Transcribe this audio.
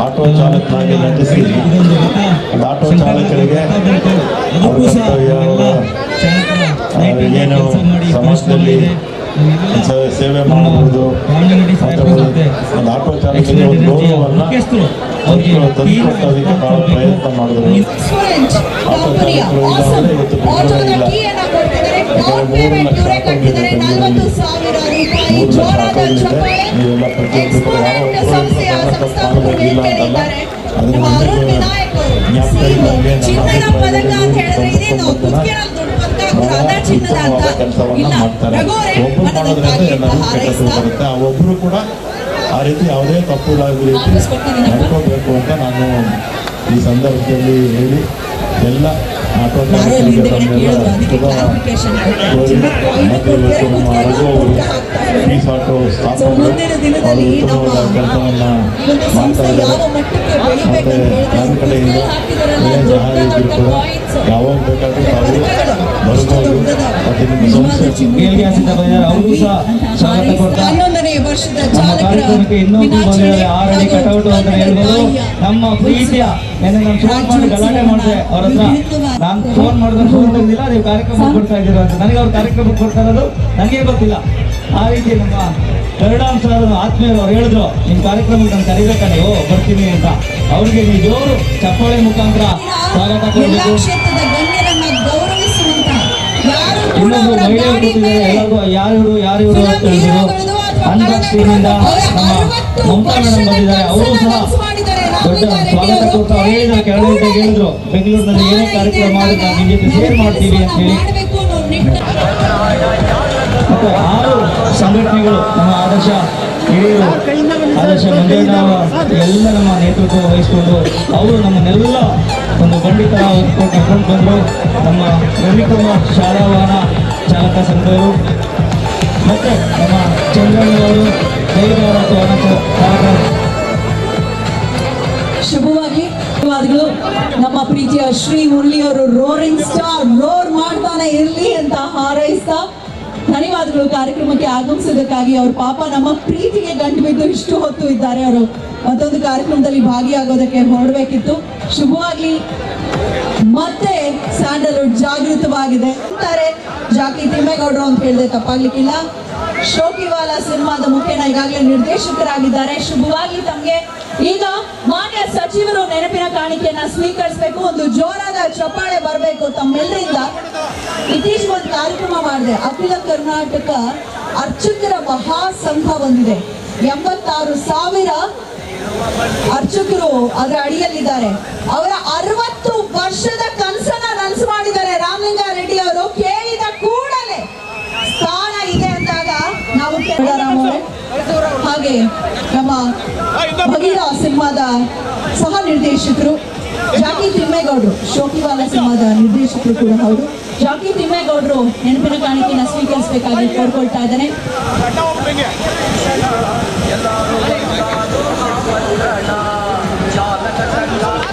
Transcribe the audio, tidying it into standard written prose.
Auto ಚಾಲಕನಾಗಿ ನಟಿಸಿ auto ಚಾಲಕರಿಗೆ ಏನು ಸಮಾಜದಲ್ಲಿ ಸೇವೆ ಮಾಡಬಹುದು, ಒಂದು ಆಟೋ ಚಾಲಕರಿಗೆ ಒಂದು ಗೌರವವನ್ನು ತಂದುಕೊಟ್ಟೋದಕ್ಕೆ ಬಹಳ ಪ್ರಯತ್ನ ಮಾಡಿದ್ರು. ಆಟೋ ಚಾಲಕರು ಇಲ್ಲಾಂದ್ರೆ ಇವತ್ತು ಬೆಂಗಳೂರಿಲ್ಲ. ಯಾಕಂದರೆ 3 ಲಕ್ಷ ಆಟೋಗಳಿದೆ ಬೆಂಗಳೂರಲ್ಲಿ. 3 ಲಕ್ಷ ಆಟೋಗಳಿದೆ. ನೀವೆಲ್ಲ ಪ್ರತಿಯೊಬ್ಬರು ಕೂಡ ಯಾವ ಒಬ್ಬರು ಕಾಣಬೇಕಿಲ್ಲ ಅಂತಲ್ಲ, ಅದನ್ನು ಜ್ಞಾಪಕ ಇದ್ದಂಗೆ ನನ್ನ ಅಭಿಪ್ರಾಯದಲ್ಲಿ ಬಹಳ ಉತ್ತಮವಾದ ಕೆಲಸವನ್ನು ಮಾಡ್ತಾರೆ. ಒಬ್ಬರು ಮಾಡೋದ್ರಿಂದ ಎಲ್ಲರೂ ಕೆಟ್ಟದ್ದು ಬರುತ್ತೆ. ಆ ಒಬ್ಬರು ಕೂಡ ಆ ರೀತಿ ಯಾವುದೇ ತಪ್ಪುದಾಗಿ ರೀತಿ ನಡ್ಕೋಬೇಕು ಅಂತ ನಾನು ಈ ಸಂದರ್ಭದಲ್ಲಿ ಹೇಳಿ ಎಲ್ಲ ಆಟೋ ಚಾಲಕರಿಗೆ ತಮ್ಮೆಲ್ಲ ಶುಭ ಕೋರಿ, ಮತ್ತು ಇವತ್ತು ನಮ್ಮ ರಘು ಅವರು ಪೀಸ್ ಆಟೋ ಸ್ಥಾಪಕರು ಅವರು ಉತ್ತಮವಾದ ಕೆಲಸವನ್ನು ಮಾಡ್ತಾ ಇದ್ದಾರೆ. ಮತ್ತು ನನ್ನ ಕಡೆಯಿಂದ ಏನೇ ಸಹಾಯ ಇದ್ದರೂ ಕೂಡ ಯಾವಾಗ ಬೇಕಾದರೂ ತಾವು ಬರ್ಬೋದು. ಮತ್ತು ನಿಮ್ಮ ಸಂಸ್ಥೆ ಅವರು ಸಹ ಸ್ವಾಗತ ಕೊಡ್ತಾರೆ. ನಮ್ಮ ಕಾರ್ಯಕ್ರಮಕ್ಕೆ ಇನ್ನೊಂದು ಬಂದಿದ್ದಾರೆ 6 ಅಡಿ ಕಟೌಟ್ ಅಂತ ಹೇಳ್ಬೋದು. ನಮ್ಮ ಪ್ರೀತಿಯ ನನ್ನ ಫೋನ್ ಮಾಡಿ ಗಲಾಟೆ ಮಾಡಿದೆ ಅವ್ರ ಹತ್ರ. ನಾನು ಫೋನ್ ಮಾಡಿದ್ರೆ ಫೋನ್ ತೆಗೆದಿಲ್ಲ, ನೀವು ಕಾರ್ಯಕ್ರಮ ಕೊಡ್ತಾ ಇದ್ದೀರಾ ಅಂತ. ನನಗೆ ಅವ್ರು ಕಾರ್ಯಕ್ರಮ ಕೊಡ್ತಾ ಇರೋದು ನನಗೆ ಗೊತ್ತಿಲ್ಲ. ಆ ರೀತಿ ನಮ್ಮ ಗರುಡಾಂಶ ಆತ್ಮೀಯರು ಅವ್ರು ಹೇಳಿದ್ರು, ನಿಮ್ಮ ಕಾರ್ಯಕ್ರಮಕ್ಕೆ ನಾನು ಕರಿಬೇಕಾ ನೀವು ಬರ್ತೀನಿ ಅಂತ. ಅವ್ರಿಗೆ ನೀವು ಜೋರು ಚಪ್ಪಾಳೆ ಮುಖಾಂತರ ಸ್ವಾಗತ ಕೊಡಬೇಕು. ಇನ್ನೊಂದು ಮಹಿಳೆಯರು ಕೂತಿದ್ದಾರೆ, ಎಲ್ಲರಿಗೂ ಯಾರು ಅಂತ ಹೇಳಿದ್ರು. ಅನ್ಬಾಕ್ಸಿಂಗಿಂದ ನಮ್ಮ ಮಮತಾ ಮೇಡಮ್ ಬಂದಿದ್ದಾರೆ, ಅವರು ಸಹ ದೊಡ್ಡ ಸ್ವಾಗತ ಕೊಟ್ಟು ಅವ್ರು ಹೇಳಿದ್ರು, ಕೆಳಗಡೆ ಹೇಳಿದ್ರು ಬೆಂಗಳೂರಿನಲ್ಲಿ ಏನೇ ಕಾರ್ಯಕ್ರಮ ಮಾಡಿದ್ರೆ ನಾವು ನಿಮ್ಮ ಜೊತೆ ಶೇರ್ ಮಾಡ್ತೀವಿ ಅಂತ ಹೇಳಿ. ಮತ್ತು 6 ಸಂಘಟನೆಗಳು ನಮ್ಮ ಆದರ್ಶ ಹಿರಿಯರು, ಆದರ್ಶ ಮಂಜಣ್ಣ ಎಲ್ಲ ನಮ್ಮ ನೇತೃತ್ವ ವಹಿಸಿಕೊಂಡು ಅವರು ನಮ್ಮನ್ನೆಲ್ಲ ಒಂದು ಖಂಡಿತ ಕರ್ಕೊಂಡು ಬಂದರು. ನಮ್ಮ ರವಿಕುಮಾರ್ ಶಾಲಾ ವಾಹನ ಚಾಲಕ ಸಂಘದವರು, ಮತ್ತು ನಮ್ಮ ಚಂದ್ರಣ್ಣವರು ಜೈಗಾರತ್ತು ಚಾಲಕ. ಶುಭವಾಗಿ ಧನ್ಯವಾದಗಳು. ನಮ್ಮ ಪ್ರೀತಿಯ ಶ್ರೀ ಮುರಳಿಯವರು ರೋರಿಂಗ್ ಸ್ಟಾರ್ ರೋರ್ ಮಾಡ್ತಾನೆ ಇರಲಿ ಅಂತ ಹಾರೈಸ್ತಾ ಧನ್ಯವಾದಗಳು. ಕಾರ್ಯಕ್ರಮಕ್ಕೆ ಆಗಮಿಸೋದಕ್ಕಾಗಿ ಅವ್ರ ಪಾಪ ನಮ್ಮ ಪ್ರೀತಿಗೆ ಗಂಟು ಬಿದ್ದು ಇಷ್ಟು ಹೊತ್ತು ಇದ್ದಾರೆ. ಅವರು ಮತ್ತೊಂದು ಕಾರ್ಯಕ್ರಮದಲ್ಲಿ ಭಾಗಿಯಾಗೋದಕ್ಕೆ ಹೊರಡಬೇಕಿತ್ತು. ಶುಭವಾಗ್ಲಿ. ಮತ್ತೆ ಸ್ಯಾಂಡಲ್ವುಡ್ ಜಾಗೃತವಾಗಿದೆ ಅಂತಾರೆ. ಜಾಕಿ ತಿಮ್ಮೇಗೌಡರು ಅಂತ ಹೇಳಿದೆ ತಪ್ಪಾಗ್ಲಿಕ್ಕಿಲ್ಲ. ಶೋಕಿವಾಲ ಸಿನಿಮಾದ ಮುಖ್ಯನ ಈಗಾಗಲೇ ನಿರ್ದೇಶಕರಾಗಿದ್ದಾರೆ. ಶುಭವಾಗಿ ತಮಗೆ. ಈಗ ಮಾನ್ಯ ಸಚಿವರು ನೆನಪಿನ ಕಾಣಿಕೆಯನ್ನ ಸ್ವೀಕರಿಸಬೇಕು. ಒಂದು ಜೋರಾದ ಚಪ್ಪಾಳೆ ಬರಬೇಕು ತಮ್ಮೆಲ್ಲರಿಂದ. ಇತ್ತೀಚೆಗೆ ಒಂದು ಕಾರ್ಯಕ್ರಮ ಮಾಡಿದೆ. ಅಖಿಲ ಕರ್ನಾಟಕ ಅರ್ಚಕರ ಮಹಾಸಂಘ ಬಂದಿದೆ. 86,000 ಅರ್ಚಕರು ಅದರ ಅಡಿಯಲ್ಲಿದ್ದಾರೆ. ಅವರ 60 ವರ್ಷದ ಕನಸನ್ನ ನನಸು ಮಾಡಿದ್ದಾರೆ ರಾಮಲಿಂಗಾರೆಡ್ಡಿ ಅವರು. ಕೇಳಿದ ಕೂಡಲೇ ಸ್ಥಾನ ಇದೆ ಅಂದಾಗ ನಾವು ಹಾಗೆ ನಮ್ಮ ಭಗೀರ ಸಿನಿಮಾದ ಸಹ ನಿರ್ದೇಶಕರು ಜಾಕಿ ತಿಮ್ಮೇಗೌಡರು, ಶೋಕಿವಾಲ ಸಿನಿಮಾದ ನಿರ್ದೇಶಕರು ಕೂಡ ಹೌದು. ಜಾಕಿ ತಿಮ್ಮೇಗೌಡರು ನೆನಪಿನ ಕಾಣಿಕೆಯನ್ನು ಸ್ವೀಕರಿಸಬೇಕಾಗಿ ಕೋರ್ಕೊಳ್ತಾ ಇದ್ದಾನೆ.